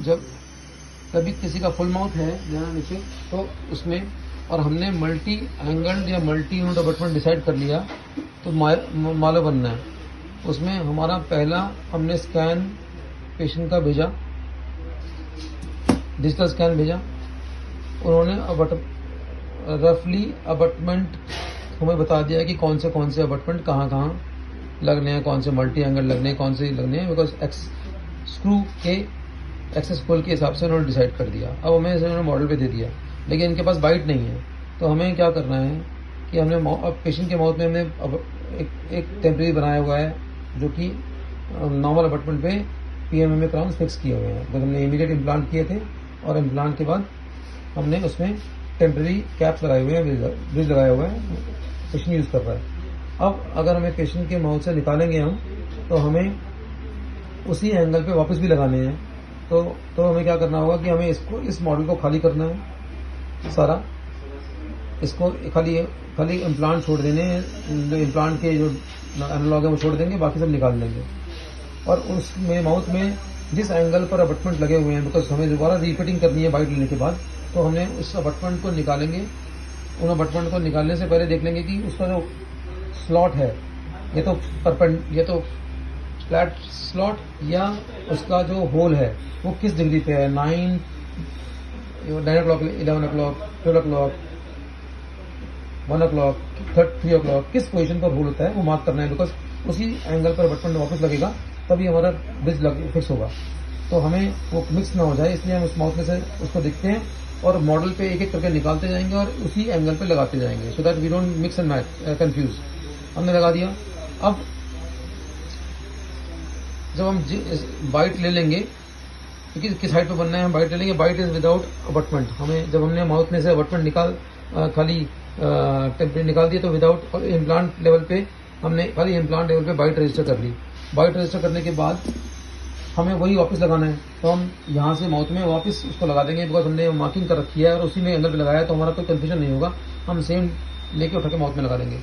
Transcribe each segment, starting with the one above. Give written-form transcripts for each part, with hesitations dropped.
जब कभी किसी का फुल माउथ है यहाँ नीचे, तो उसमें और हमने मल्टी एंगल्ड या मल्टी यूनिट अबटमेंट डिसाइड कर लिया, तो मालो बनना है। उसमें हमारा पहला हमने स्कैन पेशेंट का भेजा, डिजिटल स्कैन भेजा। उन्होंने रफली अबटमेंट हमें बता दिया कि कौन से अबटमेंट कहाँ लगने हैं, कौन से मल्टी एंगल लगने हैं, कौन से लगने हैं, बिकॉज स्क्रू के एक्सेस होल के हिसाब से उन्होंने डिसाइड कर दिया। अब हमें इन्होंने मॉडल पे दे दिया, लेकिन इनके पास बाइट नहीं है। तो हमें क्या करना है कि हमने अब पेशेंट के माउथ में हमने अब एक टेम्परेरी बनाया हुआ है, जो कि नॉर्मल अबटमेंट पे PMMA क्राउन फिक्स किए हुए हैं। तो हमने इमीडिएट इम्प्लांट किए थे, और इम्प्लांट के बाद हमने उसमें टेम्परेरी कैप्स लगाए हुए हैं, ब्रिज लगाया हुआ है, पेशेंट यूज़ कर रहा है। अब अगर हमें पेशेंट के माउथ से निकालेंगे हम, तो हमें उसी एंगल पे वापस भी लगाने हैं। तो हमें क्या करना होगा कि हमें इस मॉडल को खाली करना है सारा। इसको खाली इम्प्लांट छोड़ देने हैं, जो इम्प्लांट के जो एनालॉग है वो छोड़ देंगे, बाकी सब निकाल देंगे। और उसमें माउथ में जिस एंगल पर अबटमेंट लगे हुए हैं, बिकॉज हमें दोबारा रिपीटिंग करनी है बाइट लेने के बाद, तो हमें उस अबटमेंट को निकालेंगे। उन अबटमेंट को निकालने से पहले देख लेंगे कि उसका जो स्लॉट है, ये तो फ्लैट स्लॉट या उसका जो होल है वो किस डिग्री पे है, 9 o'clock, 11 o'clock, 12 o'clock, 1 o'clock, 3 o'clock, किस पोजीशन पर होल होता है वो मार्क करना है। बिकॉज उसी एंगल पर अबटमेंट वापस लगेगा, तभी हमारा ब्रिज फिक्स होगा। तो हमें वो मिक्स ना हो जाए, इसलिए हम उस माउथ में से उसको देखते हैं और मॉडल पे एक एक करके निकालते जाएंगे और उसी एंगल पे लगाते जाएंगे, so that we don't mix and match confuse. हमने लगा दिया। अब जब हम बाइट ले लेंगे, क्योंकि किस हाइट पे बनना है, हम बाइट ले लेंगे। Bite is without abutment. हमें जब हमने माउथ में से अबटमेंट खाली टेम्परेचर निकाल दिया, तो विदाउट इम्प्लांट लेवल पे हमने खाली इम्प्लांट लेवल पे बाइट रजिस्टर कर ली। बाइट रजिस्टर करने के बाद हमें वही वापस लगाना है, तो हम यहाँ से माउथ में वापस उसको लगा देंगे, बिकॉज हमने मार्किंग कर रखी है और उसी में एंगल पे लगाया है, तो हमारा कोई कंफ्यूजन नहीं होगा। हम सेम लेके उठा के माउथ में लगा देंगे।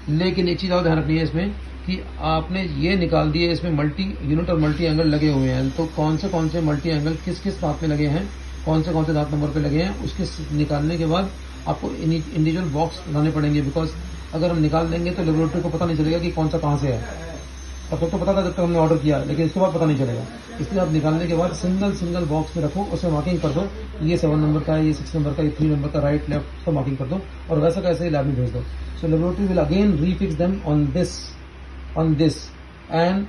लेकिन एक चीज़ और ध्यान रखनी है इसमें कि आपने ये निकाल दिए, इसमें मल्टी यूनिट और मल्टी एंगल लगे हुए हैं, तो कौन से मल्टी एंगल किस दांत में लगे हैं, कौन से दांत नंबर पे लगे हैं, उसके निकालने के बाद आपको इंडिविजुअल बॉक्स बनाने पड़ेंगे। बिकॉज अगर हम निकाल देंगे तो लेबोरेटरी को पता नहीं चलेगा कि कौन सा कहाँ से है। तब तक तो पता था जब तक हमने ऑर्डर किया, लेकिन इसके बाद पता नहीं चलेगा। इसलिए आप निकालने के बाद सिंगल बॉक्स में रखो, उसमें मार्किंग कर दो, ये 7 नंबर का है, ये 6 नंबर का, ये 3 नंबर का, राइट लेफ्ट तो मार्किंग कर दो, और वैसा कैसे ही लैब में भेज दो। So laboratory will again refix them on this and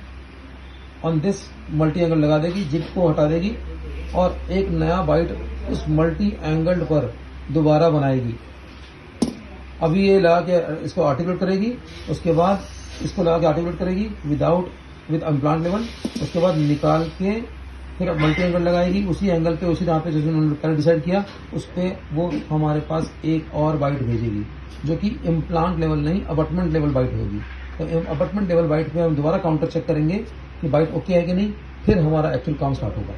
on this multi angle लगा देगी, जिप को हटा देगी और एक नया बाइट उस मल्टी एंगल्ड पर दोबारा बनाएगी। अभी ये लगा के इसको आर्टिकुलेट करेगी, उसके बाद इसको लगा के आर्टिकुलेट करेगी विद इम्प्लांट लेवल। उसके बाद निकाल के फिर मल्टी एंगल लगाएगी, उसी एंगल पे उसी जहाँ पे जिसने उन्होंने डिसाइड किया उस पे वो हमारे पास एक और बाइट भेजेगी, जो कि इम्प्लांट लेवल नहीं अबटमेंट लेवल बाइट होगी। तो अबटमेंट लेवल बाइट पे हम दोबारा काउंटर चेक करेंगे कि बाइट ओके है कि नहीं, फिर हमारा एक्चुअल काम स्टार्ट होगा।